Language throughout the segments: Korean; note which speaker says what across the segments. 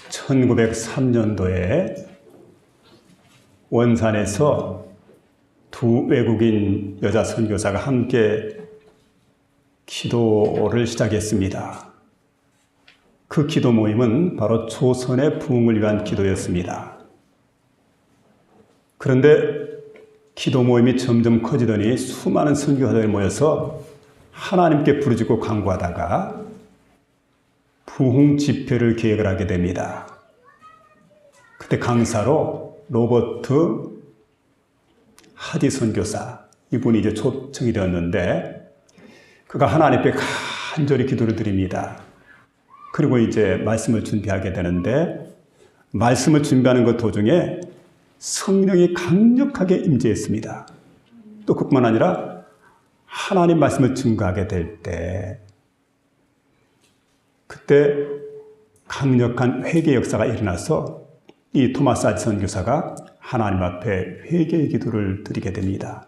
Speaker 1: 1903년도에 원산에서 두 외국인 여자 선교사가 함께 기도를 시작했습니다. 그 기도 모임은 바로 조선의 부흥을 위한 기도였습니다. 그런데 기도 모임이 점점 커지더니 수많은 선교사들이 모여서 하나님께 부르짖고 간구하다가 부흥 집회를 계획을 하게 됩니다. 그때 강사로 로버트 하디 선교사, 이분이 이제 초청이 되었는데 그가 하나님 앞에 간절히 기도를 드립니다. 그리고 이제 말씀을 준비하게 되는데 말씀을 준비하는 것 도중에 성령이 강력하게 임재했습니다. 또 그뿐만 아니라 하나님 말씀을 증거하게 될 때 그때 강력한 회개 역사가 일어나서 이 토마스 하디 선교사가 하나님 앞에 회개의 기도를 드리게 됩니다.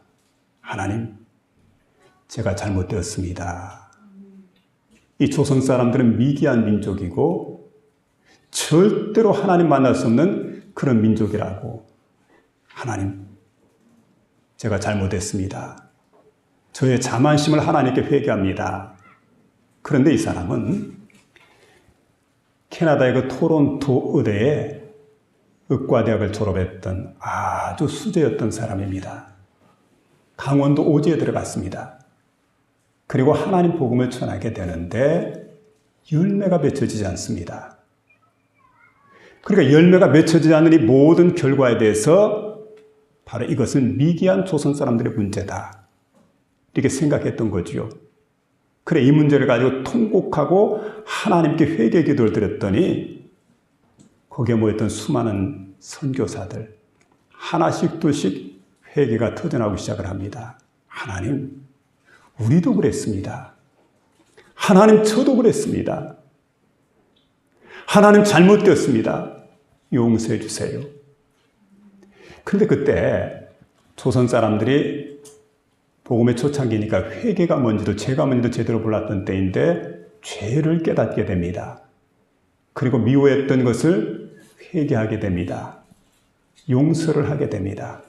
Speaker 1: 하나님, 제가 잘못되었습니다. 이 조선 사람들은 미개한 민족이고 절대로 하나님 만날 수 없는 그런 민족이라고. 하나님, 제가 잘못했습니다. 저의 자만심을 하나님께 회개합니다. 그런데 이 사람은 캐나다의 그 토론토 의대에 의과대학을 졸업했던 아주 수재였던 사람입니다. 강원도 오지에 들어갔습니다. 그리고 하나님 복음을 전하게 되는데 열매가 맺혀지지 않습니다. 그러니까 열매가 맺혀지지 않는 이 모든 결과에 대해서 바로 이것은 미개한 조선 사람들의 문제다, 이렇게 생각했던 거지요. 그래, 이 문제를 가지고 통곡하고 하나님께 회개 기도를 드렸더니 거기에 모였던 수많은 선교사들 하나씩 둘씩 회개가 터져나오기 시작을 합니다. 하나님, 우리도 그랬습니다. 하나님, 저도 그랬습니다. 하나님, 잘못되었습니다. 용서해 주세요. 그런데 그때 조선 사람들이 복음의 초창기니까 회개가 뭔지도 죄가 뭔지도 제대로 몰랐던 때인데 죄를 깨닫게 됩니다. 그리고 미워했던 것을 회개하게 됩니다. 용서를 하게 됩니다.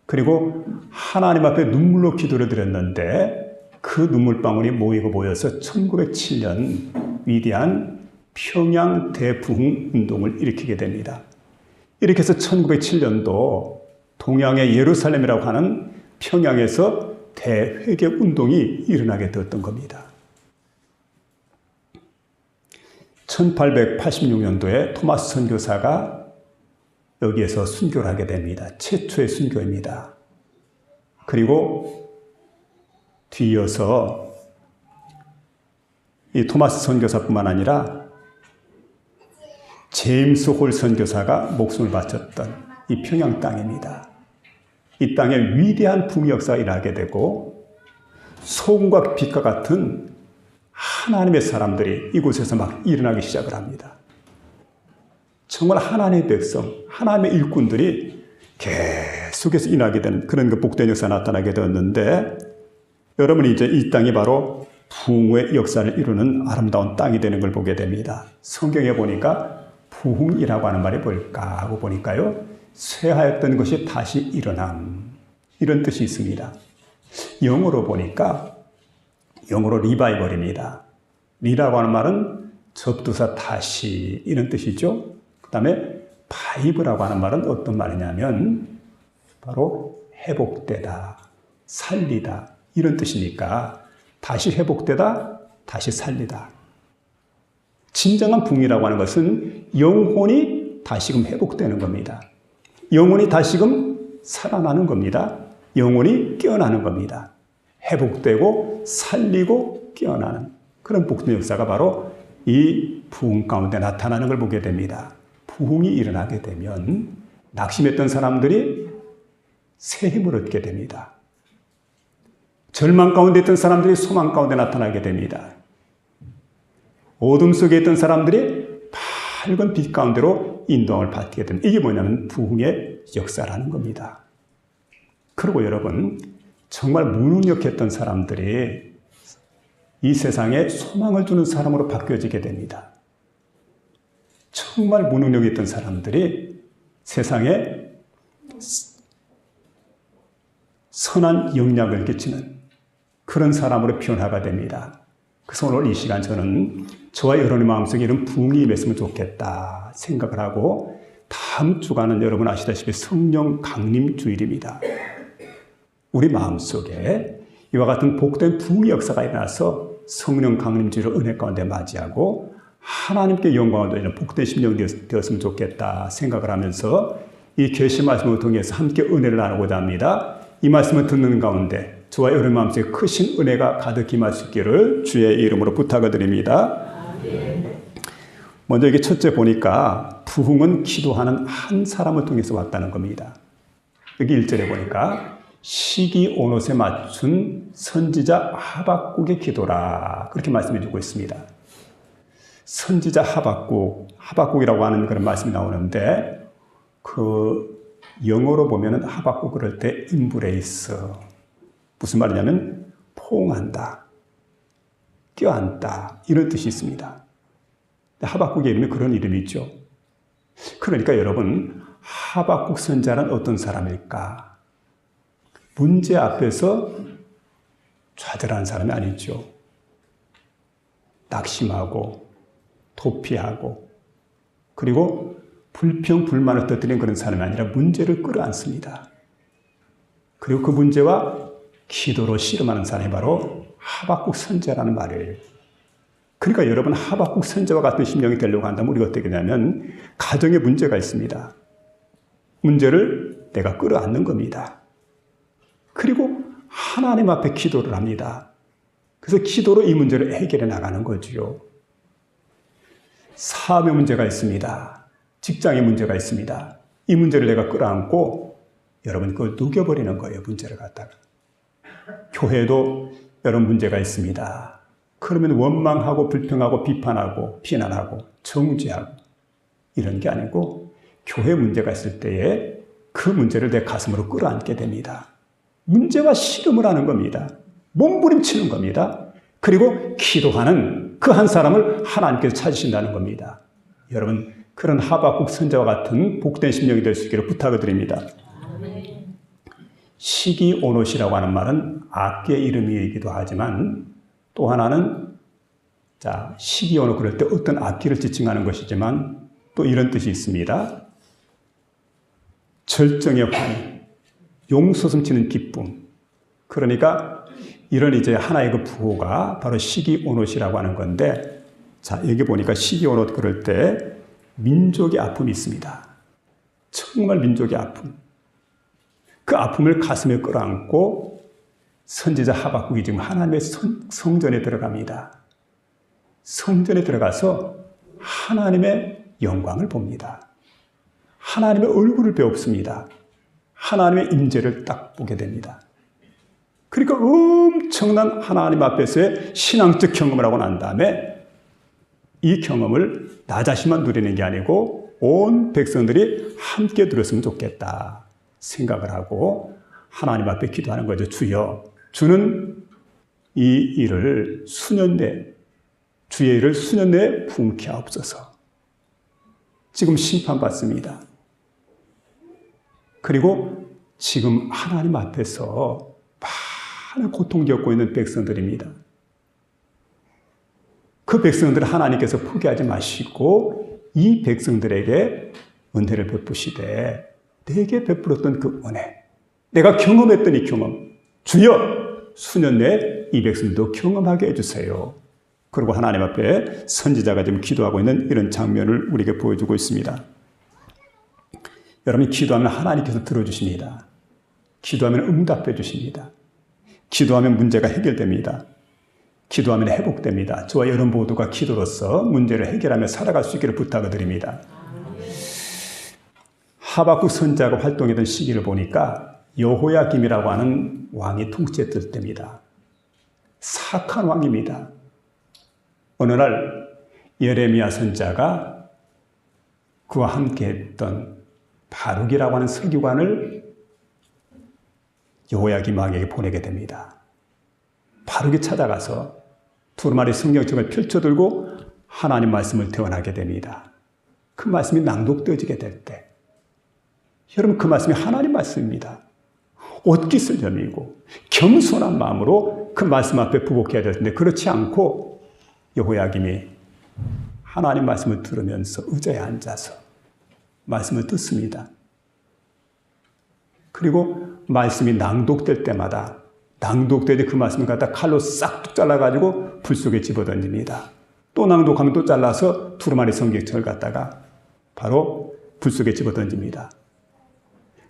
Speaker 1: 그리고 하나님 앞에 눈물로 기도를 드렸는데 그 눈물방울이 모여서 1907년 위대한 평양 대부흥 운동을 일으키게 됩니다. 이렇게 해서 1907년도 동양의 예루살렘이라고 하는 평양에서 대회개 운동이 일어나게 되었던 겁니다. 1886년도에 토마스 선교사가 여기에서 순교를 하게 됩니다. 최초의 순교입니다. 그리고 뒤이어서 이 토마스 선교사뿐만 아니라 제임스 홀 선교사가 목숨을 바쳤던 이 평양 땅입니다. 이 땅에 위대한 부흥 역사가 일어나게 되고 소금과 빛과 같은 하나님의 사람들이 이곳에서 막 일어나기 시작을 합니다. 정말 하나님의 백성, 하나님의 일꾼들이 계속해서 일어나게 되는 그런 그 복된 역사가 나타나게 되었는데, 여러분이 이제 이 땅이 바로 부흥의 역사를 이루는 아름다운 땅이 되는 걸 보게 됩니다. 성경에 보니까 부흥이라고 하는 말이 뭘까 하고 보니까요, 쇠하였던 것이 다시 일어남, 이런 뜻이 있습니다. 영어로 보니까 영어로 리바이벌입니다. 리라고 하는 말은 접두사 다시, 이런 뜻이죠. 그 다음에 바이브라고 하는 말은 어떤 말이냐면 바로 회복되다, 살리다, 이런 뜻이니까 다시 회복되다, 다시 살리다. 진정한 부흥이라고 하는 것은 영혼이 다시금 회복되는 겁니다. 영혼이 다시금 살아나는 겁니다. 영혼이 깨어나는 겁니다. 회복되고 살리고 깨어나는 그런 복된 역사가 바로 이 부흥 가운데 나타나는 걸 보게 됩니다. 부흥이 일어나게 되면 낙심했던 사람들이 새 힘을 얻게 됩니다. 절망 가운데 있던 사람들이 소망 가운데 나타나게 됩니다. 어둠 속에 있던 사람들이 밝은 빛 가운데로 인도함을 받게 됩니다. 이게 뭐냐면 부흥의 역사라는 겁니다. 그리고 여러분, 정말 무능력했던 사람들이 이 세상에 소망을 주는 사람으로 바뀌어지게 됩니다. 정말 무능력이 있던 사람들이 세상에 선한 영향을 끼치는 그런 사람으로 변화가 됩니다. 그래서 오늘 이 시간 저는 저와 여러분의 마음속에 이런 부흥이 임했으면 좋겠다 생각을 하고, 다음 주간은 여러분 아시다시피 성령 강림 주일입니다. 우리 마음속에 이와 같은 복된 부흥의 역사가 일어나서 성령 강림 주일을 은혜 가운데 맞이하고 하나님께 영광을 돌리는 복된 심령이 되었으면 좋겠다 생각을 하면서 이 계시 말씀을 통해서 함께 은혜를 나누고자 합니다. 이 말씀을 듣는 가운데 저와 여러분 마음속에 크신 은혜가 가득히 임할 수 있기를 주의 이름으로 부탁을 드립니다. 먼저 이게 첫째 보니까 부흥은 기도하는 한 사람을 통해서 왔다는 겁니다. 여기 1절에 보니까 시기 온옷에 맞춘 선지자 하박국의 기도라, 그렇게 말씀해 주고 있습니다. 선지자 하박국이라고 하는 그런 말씀이 나오는데, 그 영어로 보면은 하박국 그럴 때 임브레이스, 무슨 말이냐면 포옹한다, 껴안다, 이런 뜻이 있습니다. 하박국의 이름이 그런 이름이죠. 그러니까 여러분, 하박국 선지자는 어떤 사람일까? 문제 앞에서 좌절하는 사람이 아니죠. 낙심하고 도피하고 그리고 불평 불만을 터뜨리는 그런 사람이 아니라 문제를 끌어안습니다. 그리고 그 문제와 기도로 씨름하는 사람이 바로 하박국 선지자라는 말이에요. 그러니까 여러분, 하박국 선지자와 같은 심령이 되려고 한다면 우리가 어떻게 되냐면, 가정에 문제가 있습니다. 문제를 내가 끌어안는 겁니다. 그리고 하나님 앞에 기도를 합니다. 그래서 기도로 이 문제를 해결해 나가는 거지요. 사업의 문제가 있습니다. 직장의 문제가 있습니다. 이 문제를 내가 끌어안고 여러분 그걸 녹여버리는 거예요. 문제를 갖다가. 교회도 여러분 문제가 있습니다. 그러면 원망하고 불평하고 비판하고 비난하고 정죄하고 이런 게 아니고, 교회 문제가 있을 때에 그 문제를 내 가슴으로 끌어안게 됩니다. 문제와 씨름을 하는 겁니다. 몸부림치는 겁니다. 그리고 기도하는 그 한 사람을 하나님께서 찾으신다는 겁니다. 여러분, 그런 하박국 선지자와 같은 복된 심령이 될 수 있기를 부탁을 드립니다. 시기온옷이라고 하는 말은 악기의 이름이기도 하지만, 또 하나는 시기온옷 그럴 때 어떤 악기를 지칭하는 것이지만 또 이런 뜻이 있습니다. 절정의 환희, 용솟음치는 기쁨. 그러니까 이런 이제 하나의 그 부호가 바로 시기온옷이라고 하는 건데, 여기 보니까 시기온옷 그럴 때 민족의 아픔이 있습니다. 정말 민족의 아픔. 그 아픔을 가슴에 끌어안고 선지자 하박국이 지금 하나님의 성전에 들어갑니다. 성전에 들어가서 하나님의 영광을 봅니다. 하나님의 얼굴을 배웁습니다. 하나님의 임재를 딱 보게 됩니다. 그러니까 엄청난 하나님 앞에서의 신앙적 경험을 하고 난 다음에 이 경험을 나 자신만 누리는 게 아니고 온 백성들이 함께 누렸으면 좋겠다 생각을 하고 하나님 앞에 기도하는 거죠. 주여, 주는 이 일을 수년 내, 주의 일을 수년 내에 부흥케 하옵소서. 지금 심판받습니다. 그리고 지금 하나님 앞에서 많은 고통 겪고 있는 백성들입니다. 그 백성들을 하나님께서 포기하지 마시고 이 백성들에게 은혜를 베푸시되, 내게 베풀었던 그 은혜, 내가 경험했던 이 경험, 주여 수년 내에 이 백성들도 경험하게 해주세요. 그리고 하나님 앞에 선지자가 지금 기도하고 있는 이런 장면을 우리에게 보여주고 있습니다. 여러분이 기도하면 하나님께서 들어주십니다. 기도하면 응답해 주십니다. 기도하면 문제가 해결됩니다. 기도하면 회복됩니다. 저와 여러분 모두가 기도로서 문제를 해결하며 살아갈 수 있기를 부탁을 드립니다. 하박국 선지자가 활동했던 시기를 보니까 여호야김이라고 하는 왕이 통치했을 때입니다. 사악한 왕입니다. 어느 날 예레미야 선지자가 그와 함께했던 바룩이라고 하는 서기관을 여호야김 왕에게 보내게 됩니다. 바룩이 찾아가서 두루마리 성경책을 펼쳐들고 하나님 말씀을 대언하게 됩니다. 그 말씀이 낭독되어지게 될 때, 여러분 그 말씀이 하나님 말씀입니다. 옷깃 쓸 점이고 겸손한 마음으로 그 말씀 앞에 부복해야 될 텐데, 그렇지 않고 여호야김이 하나님 말씀을 들으면서 의자에 앉아서 말씀을 듣습니다. 그리고 말씀이 낭독될 때마다 낭독될 때 그 말씀을 갖다 칼로 싹둑 잘라가지고 불 속에 집어던집니다. 또 낭독하면 또 잘라서 두루마리 성경책을 갖다가 바로 불 속에 집어던집니다.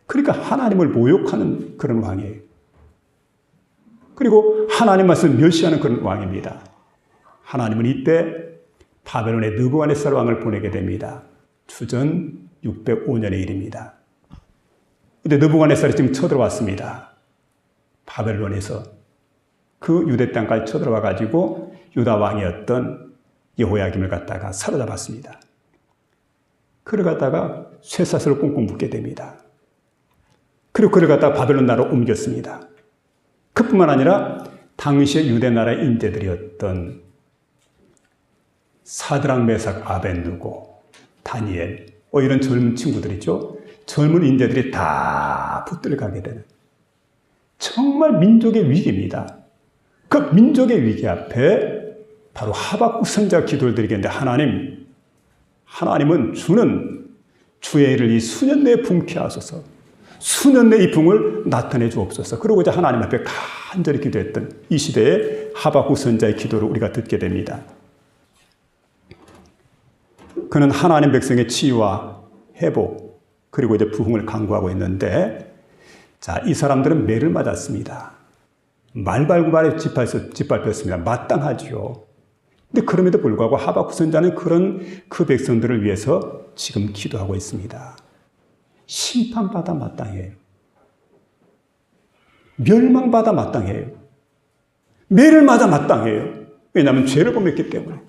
Speaker 1: 그러니까 하나님을 모욕하는 그런 왕이에요. 그리고 하나님 말씀을 멸시하는 그런 왕입니다. 하나님은 이때 바벨론의 느부갓네살 왕을 보내게 됩니다. 주전 605년의 일입니다. 근데 느부갓네살이 지금 쳐들어왔습니다. 바벨론에서 그 유대 땅까지 쳐들어와 가지고 유다 왕이었던 여호야김을 갖다가 사로잡았습니다. 그를 갖다가 쇠사슬로 꽁꽁 묶게 됩니다. 그리고 그를 갖다가 바벨론 나라로 옮겼습니다. 그뿐만 아니라 당시의 유대 나라의 인재들이었던 사드락, 메삭, 아벤느고, 다니엘, 이런 젊은 친구들이죠. 젊은 인재들이 다 붙들어가게 되는 정말 민족의 위기입니다. 그 민족의 위기 앞에 바로 하박국 선지자가 기도를 드리겠는데, 하나님은 주는 주의 일을 이 수년 내에 붕케 하소서, 수년 내에 이 붕을 나타내 주옵소서. 그러고자 하나님 앞에 간절히 기도했던 이 시대에 하박국 선지자의 기도를 우리가 듣게 됩니다. 그는 하나님 백성의 치유와 회복, 그리고 이제 부흥을 강구하고 있는데, 자, 이 사람들은 매를 맞았습니다. 말발굽알에 짓밟혔습니다. 마땅하지요. 근데 그럼에도 불구하고 하박국 선지자는 그런 그 백성들을 위해서 지금 기도하고 있습니다. 심판받아 마땅해요. 멸망받아 마땅해요. 매를 맞아 마땅해요. 왜냐하면 죄를 범했기 때문에,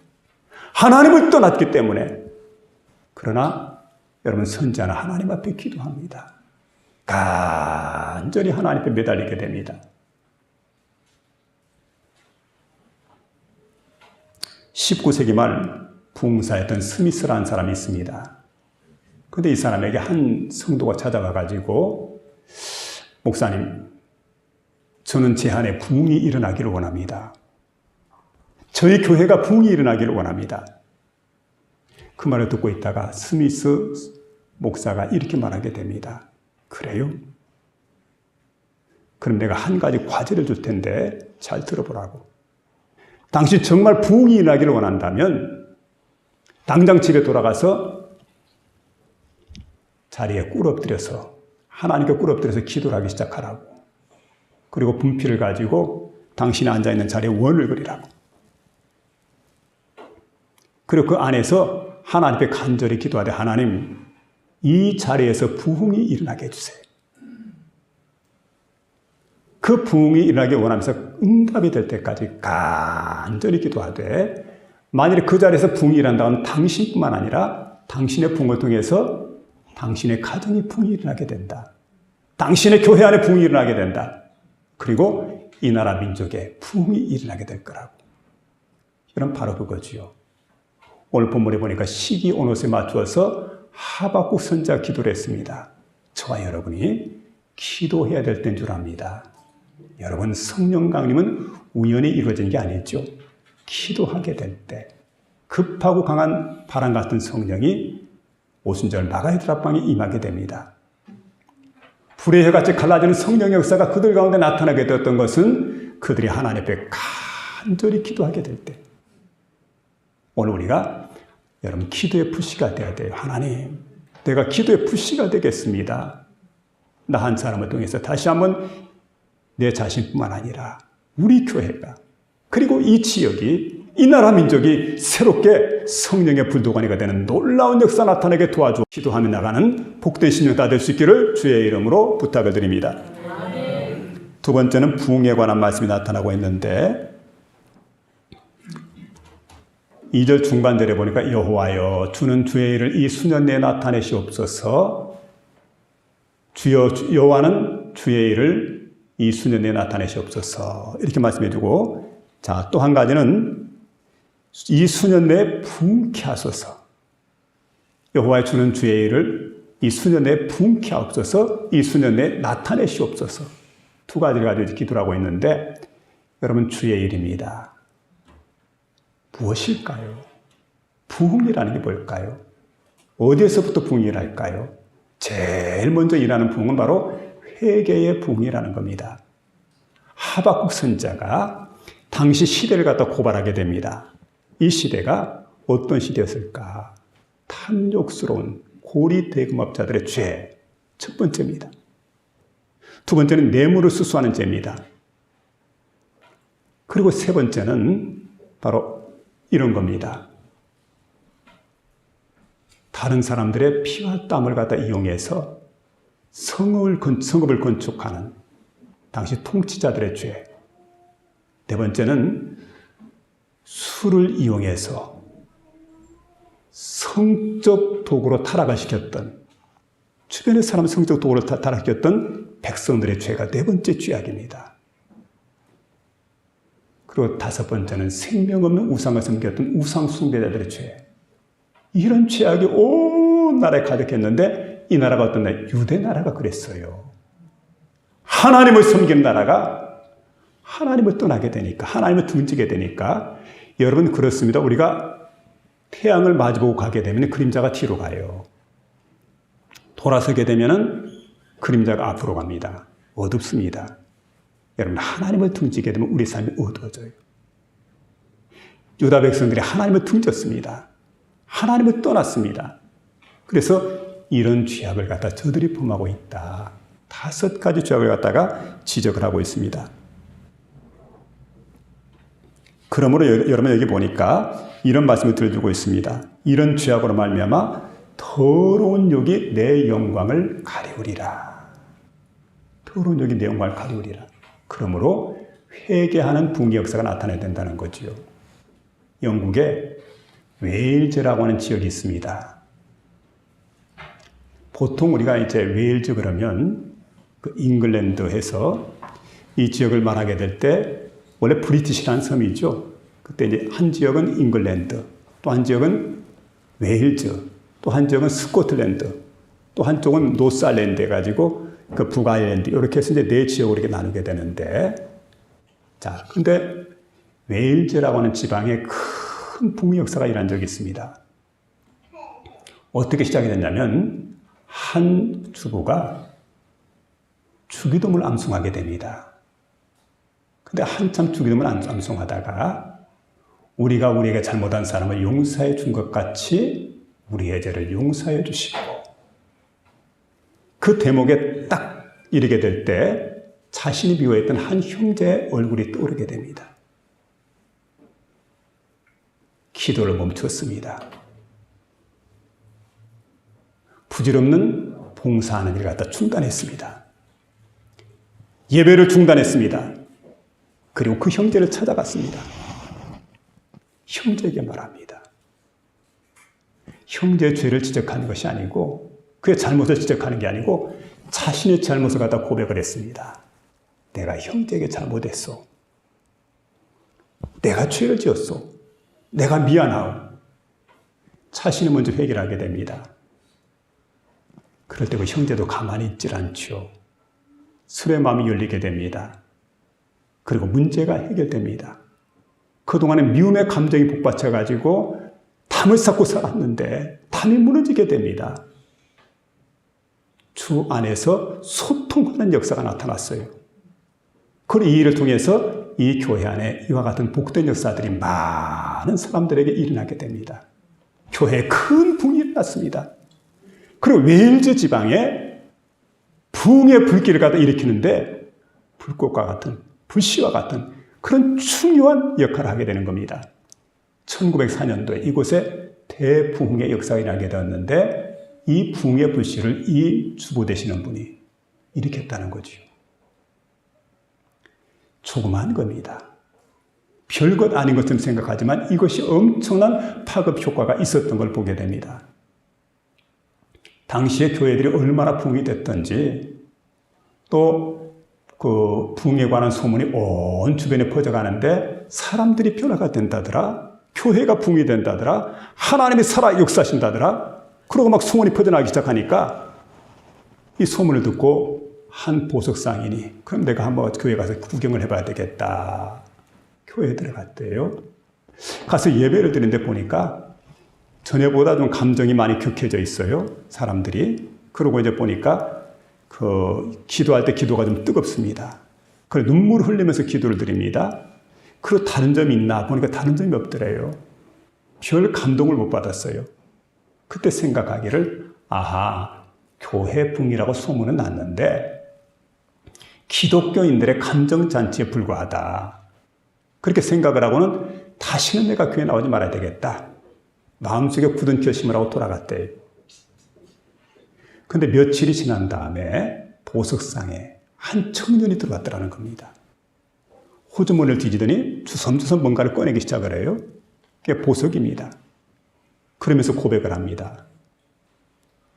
Speaker 1: 하나님을 떠났기 때문에. 그러나 여러분, 선지자는 하나님 앞에 기도합니다. 간절히 하나님 앞에 매달리게 됩니다. 19세기 말 부흥사였던 스미스라는 사람이 있습니다. 그런데 이 사람에게 한 성도가 찾아와 가지고, 목사님, 저는 제 안에 부흥이 일어나기를 원합니다. 저희 교회가 부흥이 일어나기를 원합니다. 그 말을 듣고 있다가 스미스 목사가 이렇게 말하게 됩니다. 그래요? 그럼 내가 한 가지 과제를 줄 텐데 잘 들어보라고. 당신 정말 부흥이 일어나기를 원한다면 당장 집에 돌아가서 자리에 꿇어엎드려서, 하나님께 꿇어엎드려서 기도를 하기 시작하라고. 그리고 분필을 가지고 당신이 앉아있는 자리에 원을 그리라고. 그리고 그 안에서 하나님 앞에 간절히 기도하되, 하나님, 이 자리에서 부흥이 일어나게 해주세요. 그 부흥이 일어나기 원하면서 응답이 될 때까지 간절히 기도하되, 만일에 그 자리에서 부흥이 일어난다면 당신뿐만 아니라 당신의 부흥을 통해서 당신의 가정이 부흥이 일어나게 된다. 당신의 교회 안에 부흥이 일어나게 된다. 그리고 이 나라 민족에 부흥이 일어나게 될 거라고. 이런 바로 그거지요. 오늘 본문에 보니까 시기 온옷에 맞추어서 하박국 선지자 기도를 했습니다. 저와 여러분이 기도해야 될 때인 줄 압니다. 여러분, 성령 강림은 우연히 이루어진 게 아니죠. 기도하게 될 때 급하고 강한 바람 같은 성령이 오순절 마가이들 앞방에 임하게 됩니다. 불의 해같이 갈라지는 성령의 역사가 그들 가운데 나타나게 되었던 것은 그들이 하나님 앞에 간절히 기도하게 될 때. 오늘 우리가 여러분 기도의 푸시가 되어야 돼요. 하나님, 내가 기도의 푸시가 되겠습니다. 나 한 사람을 통해서 다시 한번 내 자신뿐만 아니라 우리 교회가, 그리고 이 지역이, 이 나라 민족이 새롭게 성령의 불도가니가 되는 놀라운 역사 나타나게 도와주어 기도하며 나가는 복된 신령 다 될 수 있기를 주의 이름으로 부탁을 드립니다. 두 번째는 부흥에 관한 말씀이 나타나고 있는데, 2절 중반절에 보니까 여호와여 주는 주의 일을 이 수년 내에 나타내시옵소서. 주여, 여호와는 주의 일을 이 수년 내에 나타내시옵소서. 이렇게 말씀해주고, 자, 또 한 가지는 이 수년 내에 부흥케 하소서. 여호와의 주는 주의 일을 이 수년 내에 부흥케 하옵소서, 이 수년 내에 나타내시옵소서. 두 가지를 가지고 기도를 하고 있는데 여러분 주의 일입니다. 무엇일까요? 부흥이라는 게 뭘까요? 어디에서부터 부흥을 할까요? 제일 먼저 일하는 부흥은 바로 회개의 부흥이라는 겁니다. 하박국 선지자가 당시 시대를 갖다 고발하게 됩니다. 이 시대가 어떤 시대였을까? 탐욕스러운 고리대금업자들의 죄, 첫 번째입니다. 두 번째는 뇌물을 수수하는 죄입니다. 그리고 세 번째는 바로 이런 겁니다. 다른 사람들의 피와 땀을 갖다 이용해서 성읍을 건축하는 당시 통치자들의 죄. 네 번째는 술을 이용해서 성적 도구로 타락을 시켰던, 주변의 사람 성적 도구로 타락시켰던 백성들의 죄가 네 번째 죄악입니다. 그리고 다섯 번째는 생명 없는 우상을 섬겼던 우상 숭배자들의 죄. 이런 죄악이 온 나라에 가득했는데 이 나라가 어떤 나라? 유대 나라가 그랬어요. 하나님을 섬기는 나라가 하나님을 떠나게 되니까, 하나님을 등지게 되니까, 여러분 그렇습니다. 우리가 태양을 마주보고 가게 되면 그림자가 뒤로 가요. 돌아서게 되면 그림자가 앞으로 갑니다. 어둡습니다. 여러분 하나님을 등지게 되면 우리 삶이 어두워져요. 유다 백성들이 하나님을 등졌습니다. 하나님을 떠났습니다. 그래서 이런 죄악을 갖다 저들이 범하고 있다. 5가지 죄악을 갖다가 지적을 하고 있습니다. 그러므로 여러분 여기 보니까 이런 말씀을 들려주고 있습니다. 이런 죄악으로 말미암아 더러운 욕이 내 영광을 가리우리라. 더러운 욕이 내 영광을 가리우리라. 그러므로 회개하는 부흥의 역사가 나타나야 된다는 거지요. 영국에 웨일즈라고 하는 지역이 있습니다. 보통 우리가 이제 웨일즈 그러면 그 잉글랜드에서 이 지역을 말하게 될 때 원래 브리티시라는 섬이죠. 그때 이제 한 지역은 잉글랜드, 또 한 지역은 웨일즈, 또 한 지역은 스코틀랜드, 또 한쪽은 노스아일랜드 해가지고 그 북아일랜드 이렇게 해서 이제 4지역으로 이렇게 나누게 되는데, 자, 근데 웨일즈라고 하는 지방에 큰 부흥의 역사가 일어난 적이 있습니다. 어떻게 시작이 됐냐면 한 주부가 주기도문을 암송하게 됩니다. 근데 한참 주기도문을 암송하다가 우리가 우리에게 잘못한 사람을 용서해 준 것 같이 우리의 죄를 용서해 주시고, 그 대목에 딱 이르게 될 때 자신이 미워했던 한 형제의 얼굴이 떠오르게 됩니다. 기도를 멈췄습니다. 부질없는 봉사하는 일을 갖다 중단했습니다. 예배를 중단했습니다. 그리고 그 형제를 찾아갔습니다. 형제에게 말합니다. 형제의 죄를 지적하는 것이 아니고, 그의 잘못을 지적하는 게 아니고 자신의 잘못을 갖다 고백을 했습니다. 내가 형제에게 잘못했어. 내가 죄를 지었어. 내가 미안하오. 자신이 먼저 회개를 하게 됩니다. 그럴 때 그 형제도 가만히 있질 않죠. 술의 마음이 열리게 됩니다. 그리고 문제가 해결됩니다. 그동안에 미움의 감정이 복받쳐가지고 담을 쌓고 살았는데 담이 무너지게 됩니다. 주 안에서 소통하는 역사가 나타났어요. 그리고 이 일을 통해서 이 교회 안에 이와 같은 복된 역사들이 많은 사람들에게 일어나게 됩니다. 교회에 큰 부흥이 일어났습니다. 그리고 웨일즈 지방에 부흥의 불길을 갖다 일으키는데 불꽃과 같은, 불씨와 같은 그런 중요한 역할을 하게 되는 겁니다. 1904년도에 이곳에 대부흥의 역사가 일어나게 되었는데 이 부흥의 불씨를 이 주보 되시는 분이 일으켰다는 거죠. 조그마한 겁니다. 별것 아닌 것처럼 생각하지만 이것이 엄청난 파급 효과가 있었던 걸 보게 됩니다. 당시에 교회들이 얼마나 부흥이 됐던지, 또 그 부흥에 관한 소문이 온 주변에 퍼져가는데 사람들이 변화가 된다더라, 교회가 부흥이 된다더라, 하나님이 살아 역사하신다더라, 그러고 막 소문이 퍼져나가기 시작하니까 이 소문을 듣고 한 보석상인이 그럼 내가 한번 교회 가서 구경을 해봐야 되겠다. 교회에 들어갔대요. 가서 예배를 드리는데 보니까 전에보다 좀 감정이 많이 격해져 있어요. 사람들이. 그러고 이제 보니까 기도할 때 기도가 좀 뜨겁습니다. 그래 눈물을 흘리면서 기도를 드립니다. 그리고 다른 점이 있나 보니까 다른 점이 없더래요. 별 감동을 못 받았어요. 그때 생각하기를 아하 교회 붕이라고 소문은 났는데 기독교인들의 감정잔치에 불과하다. 그렇게 생각을 하고는 다시는 내가 교회 나오지 말아야 되겠다. 마음속에 굳은 결심을 하고 돌아갔대요. 근데 며칠이 지난 다음에 보석상에 한 청년이 들어왔더라는 겁니다. 호주머니를 뒤지더니 주섬주섬 뭔가를 꺼내기 시작을 해요. 그게 보석입니다. 그러면서 고백을 합니다.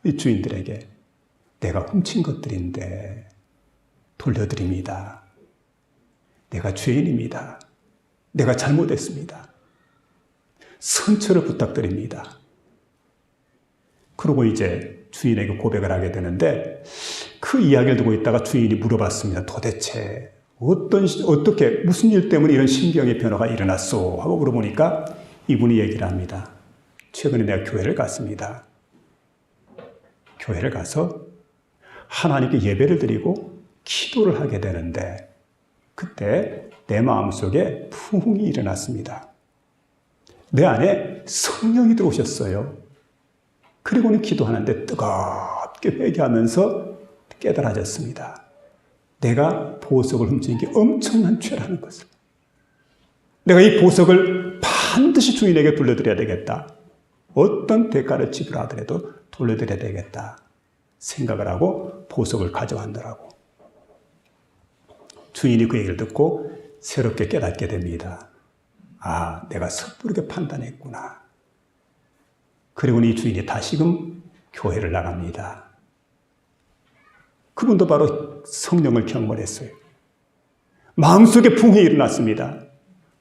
Speaker 1: 이 주인들에게 내가 훔친 것들인데 돌려드립니다. 내가 죄인입니다. 내가 잘못했습니다. 선처를 부탁드립니다. 그러고 이제 주인에게 고백을 하게 되는데 그 이야기를 듣고 있다가 주인이 물어봤습니다. 도대체 어떻게 무슨 일 때문에 이런 심경의 변화가 일어났소? 하고 물어보니까 이분이 얘기를 합니다. 최근에 내가 교회를 갔습니다. 교회를 가서 하나님께 예배를 드리고 기도를 하게 되는데 그때 내 마음속에 부흥이 일어났습니다. 내 안에 성령이 들어오셨어요. 그리고는 기도하는데 뜨겁게 회개하면서 깨달아졌습니다. 내가 보석을 훔친 게 엄청난 죄라는 것을. 내가 이 보석을 반드시 주인에게 돌려드려야 되겠다. 어떤 대가를 지불하더라도 돌려드려야 되겠다. 생각을 하고 보석을 가져왔더라고. 주인이 그 얘기를 듣고 새롭게 깨닫게 됩니다. 아, 내가 섣부르게 판단했구나. 그리고는 이 주인이 다시금 교회를 나갑니다. 그분도 바로 성령을 경험했어요. 마음속에 붕이 일어났습니다.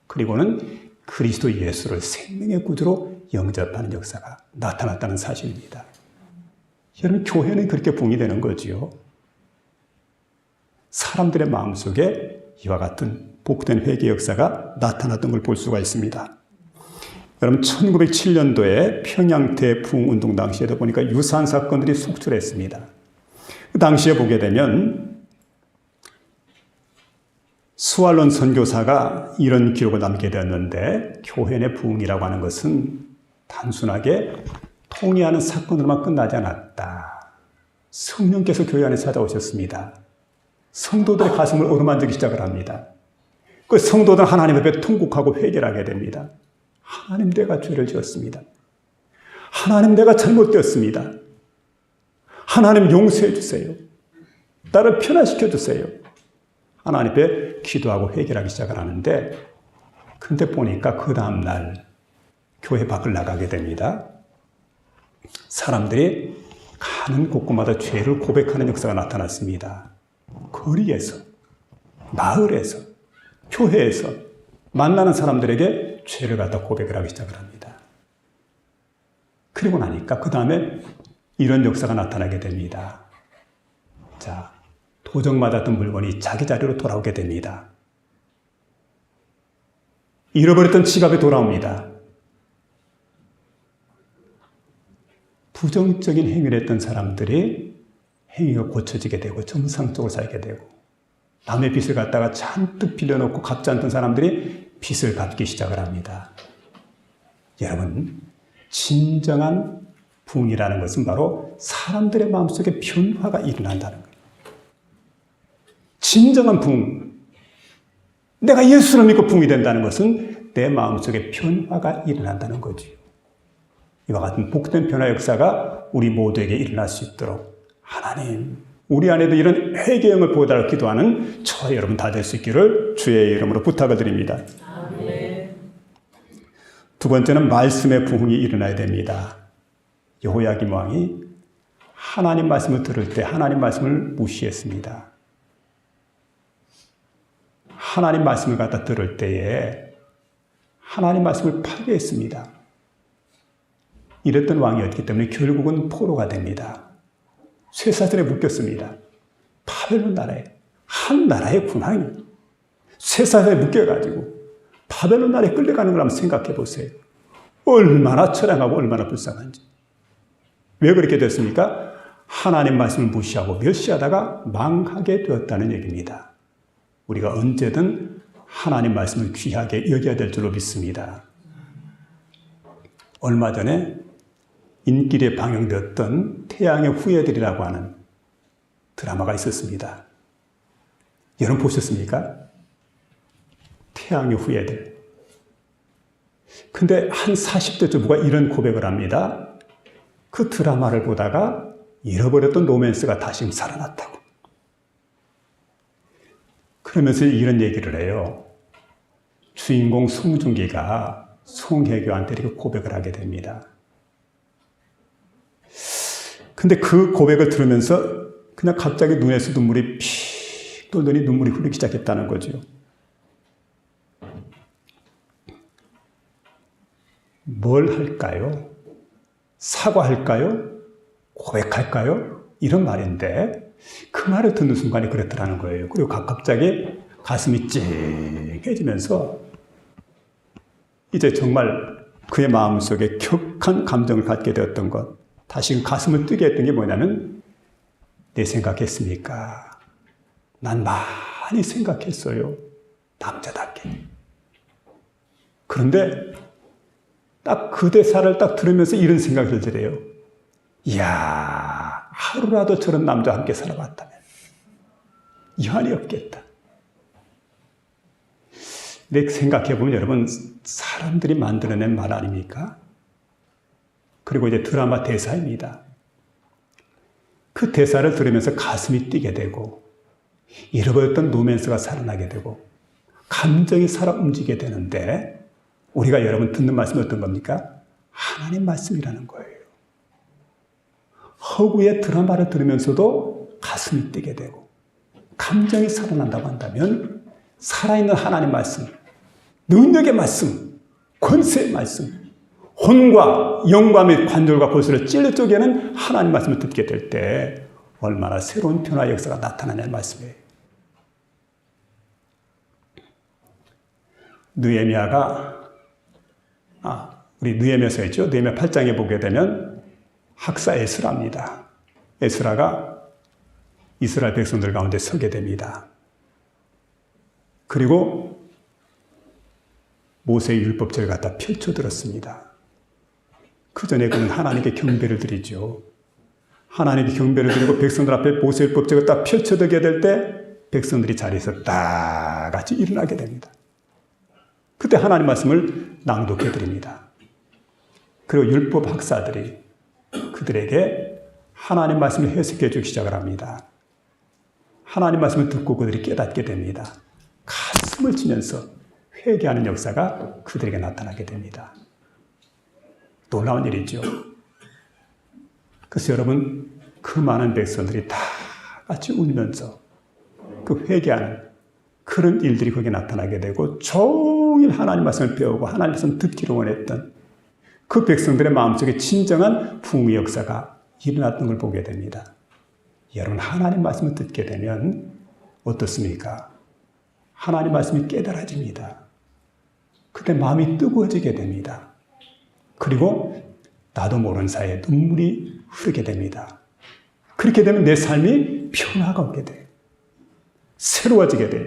Speaker 1: 그리고는 그리스도 예수를 생명의 구주로 영접하는 역사가 나타났다는 사실입니다. 여러분, 교회는 그렇게 붕이 되는 거지요. 사람들의 마음속에 이와 같은 복된 회개 역사가 나타났던 걸 볼 수가 있습니다. 여러분 1907년도에 평양 대부흥운동 당시에도 보니까 유사한 사건들이 속출했습니다. 그 당시에 보게 되면 수알론 선교사가 이런 기록을 남게 되었는데 교회 내 부흥이라고 하는 것은 단순하게 통일하는 사건으로만 끝나지 않았다. 성령께서 교회 안에 찾아오셨습니다. 성도들의 가슴을 어루만지기 시작을 합니다. 그 성도들은 하나님 앞에 통곡하고 회개를 하게 됩니다. 하나님, 내가 죄를 지었습니다. 하나님, 내가 잘못되었습니다. 하나님, 용서해 주세요. 나를 변화시켜 주세요. 하나님 앞에 기도하고 회개하기 시작을 하는데 근데 보니까 그 다음날 교회 밖을 나가게 됩니다. 사람들이 가는 곳곳마다 죄를 고백하는 역사가 나타났습니다. 거리에서, 마을에서, 교회에서 만나는 사람들에게 죄를 갖다 고백을 하기 시작을 합니다. 그리고 나니까 그 다음에 이런 역사가 나타나게 됩니다. 자, 도적맞았던 물건이 자기 자리로 돌아오게 됩니다. 잃어버렸던 지갑이 돌아옵니다. 부정적인 행위를 했던 사람들이 행위가 고쳐지게 되고 정상적으로 살게 되고 남의 빚을 갖다가 잔뜩 빌려놓고 갚지 않던 사람들이 빚을 갚기 시작을 합니다. 여러분, 진정한 부흥이라는 것은 바로 사람들의 마음속에 변화가 일어난다는 거예요. 진정한 부흥, 내가 예수를 믿고 부흥이 된다는 것은 내 마음속에 변화가 일어난다는 거죠. 이와 같은 복된 변화 역사가 우리 모두에게 일어날 수 있도록 하나님, 우리 안에도 이런 회개형을 보여달라고 기도하는 저와 여러분 다 될 수 있기를 주의 이름으로 부탁을 드립니다. 아멘. 두 번째는 말씀의 부흥이 일어나야 됩니다. 여호야김 왕이 하나님 말씀을 들을 때 하나님 말씀을 무시했습니다. 하나님 말씀을 갖다 들을 때에 하나님 말씀을 파괴했습니다. 이랬던 왕이었기 때문에 결국은 포로가 됩니다. 쇠사슬에 묶였습니다. 바벨론 나라에, 한 나라의 군왕이 쇠사슬에 묶여가지고 바벨론 나라에 끌려가는 걸 한번 생각해 보세요. 얼마나 처량하고 얼마나 불쌍한지. 왜 그렇게 됐습니까? 하나님 말씀을 무시하고 멸시하다가 망하게 되었다는 얘기입니다. 우리가 언제든 하나님 말씀을 귀하게 여겨야 될 줄로 믿습니다. 얼마 전에 인기리에 방영되었던 태양의 후예들이라고 하는 드라마가 있었습니다. 여러분 보셨습니까? 태양의 후예들. 근데 한 40대 주부가 이런 고백을 합니다. 그 드라마를 보다가 잃어버렸던 로맨스가 다시 살아났다고. 그러면서 이런 얘기를 해요. 주인공 송중기가 송혜교한테 이렇게 고백을 하게 됩니다. 근데 그 고백을 들으면서 그냥 갑자기 눈에서 눈물이 픽 돌더니 눈물이 흐르기 시작했다는 거죠. 뭘 할까요? 사과할까요? 고백할까요? 이런 말인데 그 말을 듣는 순간에 그랬더라는 거예요. 그리고 갑자기 가슴이 찡해지면서 이제 정말 그의 마음속에 격한 감정을 갖게 되었던 것, 다시 가슴을 뛰게 했던 게 뭐냐면 내 생각했습니까? 난 많이 생각했어요. 남자답게. 그런데 딱 그 대사를 딱 들으면서 이런 생각이 들더래요. 이야, 하루라도 저런 남자와 함께 살아봤다면 이한이 없겠다. 내 생각해보면 여러분, 사람들이 만들어낸 말 아닙니까? 그리고 이제 드라마 대사입니다. 그 대사를 들으면서 가슴이 뛰게 되고 잃어버렸던 로맨스가 살아나게 되고 감정이 살아 움직이게 되는데 우리가 여러분 듣는 말씀이 어떤 겁니까? 하나님 말씀이라는 거예요. 허구의 드라마를 들으면서도 가슴이 뛰게 되고 감정이 살아난다고 한다면 살아있는 하나님 말씀, 능력의 말씀, 권세의 말씀, 혼과 영과 및 관절과 골수를 찔러 쪼개는 하나님 말씀을 듣게 될 때 얼마나 새로운 변화의 역사가 나타나냐는 말씀이에요. 느헤미야가 우리 느헤미야서 있죠. 느헤미야 8장에 보게 되면 학사 에스라입니다. 에스라가 이스라엘 백성들 가운데 서게 됩니다. 그리고 모세의 율법책을 갖다 펼쳐들었습니다. 그 전에 그는 하나님께 경배를 드리죠. 하나님께 경배를 드리고 백성들 앞에 모세의 율법책을 딱 펼쳐들게 될 때 백성들이 자리에서 다 같이 일어나게 됩니다. 그때 하나님 말씀을 낭독해 드립니다. 그리고 율법 학사들이 그들에게 하나님 말씀을 해석해 주기 시작을 합니다. 하나님 말씀을 듣고 그들이 깨닫게 됩니다. 가슴을 치면서 회개하는 역사가 그들에게 나타나게 됩니다. 놀라운 일이죠. 그래서 여러분, 그 많은 백성들이 다 같이 울면서 그 회개하는 그런 일들이 거기에 나타나게 되고 종일 하나님 말씀을 배우고 하나님 말씀을 듣기를 원했던 그 백성들의 마음속에 진정한 부흥의 역사가 일어났던 걸 보게 됩니다. 여러분, 하나님 말씀을 듣게 되면 어떻습니까? 하나님 말씀이 깨달아집니다. 그때 마음이 뜨거워지게 됩니다. 그리고 나도 모르는 사이에 눈물이 흐르게 됩니다. 그렇게 되면 내 삶이 변화가 오게 돼요. 새로워지게 돼요.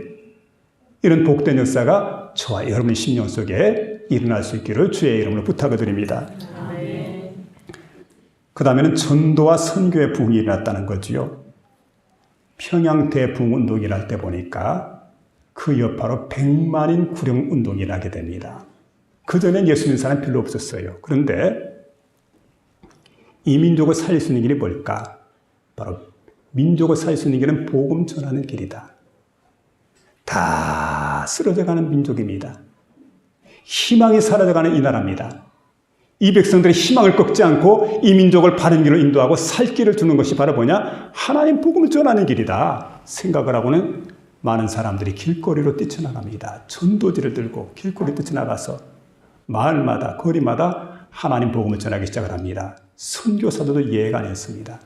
Speaker 1: 이런 복된 역사가 저와 여러분의 심령 속에 일어날 수 있기를 주의 이름으로 부탁을 드립니다. 그 다음에는 전도와 선교의 부흥이 일어났다는 거지요. 평양 대부흥운동이랄 때 보니까 그 여파로 100만인 구령운동이 일어나게 됩니다. 그전엔 예수 믿는 사람 별로 없었어요. 그런데 이 민족을 살릴 수 있는 길이 뭘까? 바로 민족을 살릴 수 있는 길은 복음 전하는 길이다. 다 쓰러져가는 민족입니다. 희망이 사라져가는 이 나라입니다. 이 백성들의 희망을 꺾지 않고 이 민족을 바른 길로 인도하고 살 길을 주는 것이 바로 뭐냐? 하나님 복음을 전하는 길이다 생각을 하고는 많은 사람들이 길거리로 뛰쳐나갑니다. 전도지를 들고 길거리 뛰쳐나가서 마을마다 거리마다 하나님 복음을 전하기 시작을 합니다. 선교사들도 이해가 안 했습니다.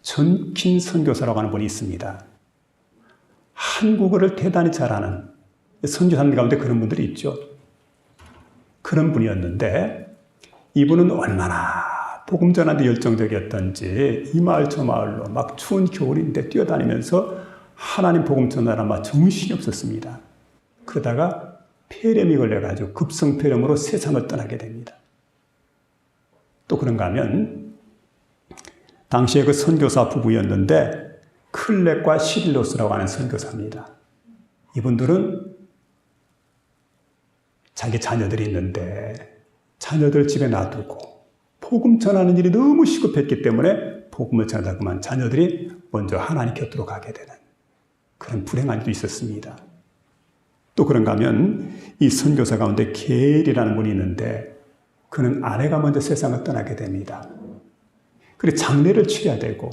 Speaker 1: 전킨 선교사라고 하는 분이 있습니다. 한국어를 대단히 잘하는 선교사님 가운데 그런 분들이 있죠. 그런 분이었는데 이분은 얼마나 복음 전하는데 열정적이었던지 이 마을 저 마을로 막 추운 겨울인데 뛰어다니면서 하나님 복음 전하라 막 정신이 없었습니다. 그러다가 폐렴이 걸려가지고 급성폐렴으로 세상을 떠나게 됩니다. 또 그런가 하면 당시에 그 선교사 부부였는데 클렉과 시릴로스라고 하는 선교사입니다. 이분들은 자기 자녀들이 있는데 자녀들 집에 놔두고 복음 전하는 일이 너무 시급했기 때문에 복음을 전하다 그만 자녀들이 먼저 하나님 곁으로 가게 되는 그런 불행한 일도 있었습니다. 또 그런가 하면 이 선교사 가운데 게일이라는 분이 있는데 그는 아내가 먼저 세상을 떠나게 됩니다. 그리고 장례를 치러야 되고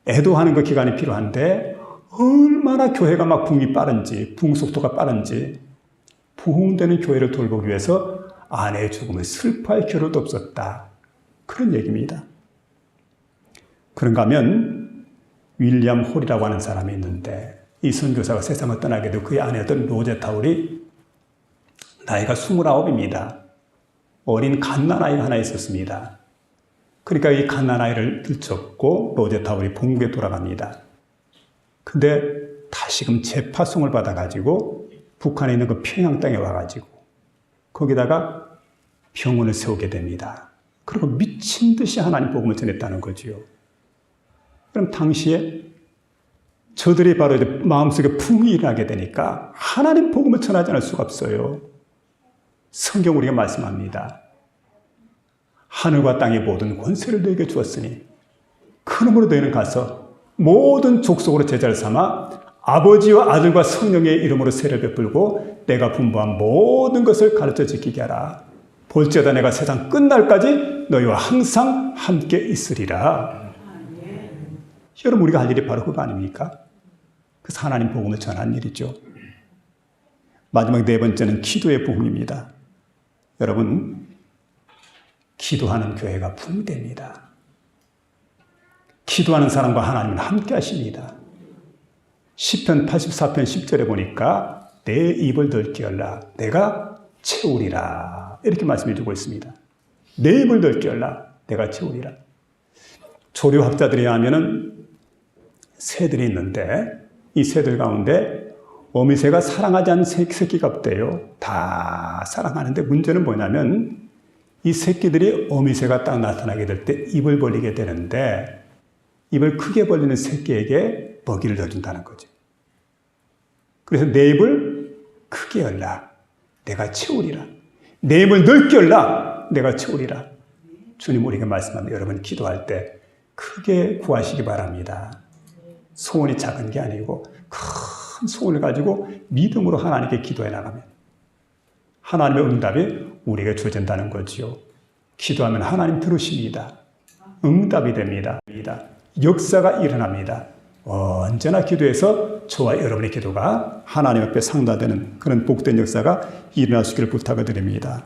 Speaker 1: 애도하는 그 기간이 필요한데 얼마나 교회가 막 붕이 빠른지 붕 속도가 빠른지 부흥되는 교회를 돌보기 위해서 아내의 죽음을 슬퍼할 겨를도 없었다. 그런 얘기입니다. 그런가 하면 윌리엄 홀이라고 하는 사람이 있는데 이 선교사가 세상을 떠나게 되고 그의 아내였던 로제 타울이 나이가 29입니다. 어린 갓난아이가 하나 있었습니다. 그러니까 이 갓난아이를 들쳤고 로제 타울이 본국에 돌아갑니다. 근데 다시금 재파송을 받아가지고 북한에 있는 그 평양 땅에 와가지고 거기다가 병원을 세우게 됩니다. 그리고 미친 듯이 하나님 복음을 전했다는 거지요. 그럼 당시에 저들이 바로 이제 마음속에 붕이 일어나게 되니까 하나님 복음을 전하지 않을 수가 없어요. 성경 우리가 말씀합니다. 하늘과 땅의 모든 권세를 너에게 주었으니 그러므로 너희는 가서 모든 족속으로 제자를 삼아 아버지와 아들과 성령의 이름으로 세를 베풀고 내가 분부한 모든 것을 가르쳐 지키게 하라. 볼지어다 내가 세상 끝날까지 너희와 항상 함께 있으리라. 여러분 우리가 할 일이 바로 그거 아닙니까? 그래서 하나님 복음을 전하는 일이죠. 마지막 네 번째는 기도의 복음입니다. 여러분 기도하는 교회가 붕괴됩니다. 기도하는 사람과 하나님은 함께 하십니다. 시편 84편 10절에 보니까 내 입을 넓게 열라 내가 채우리라 이렇게 말씀해 주고 있습니다. 내 입을 넓게 열라 내가 채우리라. 조류학자들에 하면은 새들이 있는데 이 새들 가운데 어미새가 사랑하지 않는 새끼가 없대요. 다 사랑하는데 문제는 뭐냐면 이 새끼들이 어미새가 딱 나타나게 될 때 입을 벌리게 되는데 입을 크게 벌리는 새끼에게 먹이를 넣어준다는 거죠. 그래서 내 입을 크게 열라 내가 채우리라. 내 입을 넓게 열라 내가 채우리라. 주님 우리에게 말씀합니다. 여러분 기도할 때 크게 구하시기 바랍니다. 소원이 작은 게 아니고 큰 소원을 가지고 믿음으로 하나님께 기도해 나가면 하나님의 응답이 우리에게 주어진다는 거지요. 기도하면 하나님 들으십니다. 응답이 됩니다. 역사가 일어납니다. 언제나 기도해서 저와 여러분의 기도가 하나님 앞에 상달되는 그런 복된 역사가 일어날 수 있기를 부탁을 드립니다.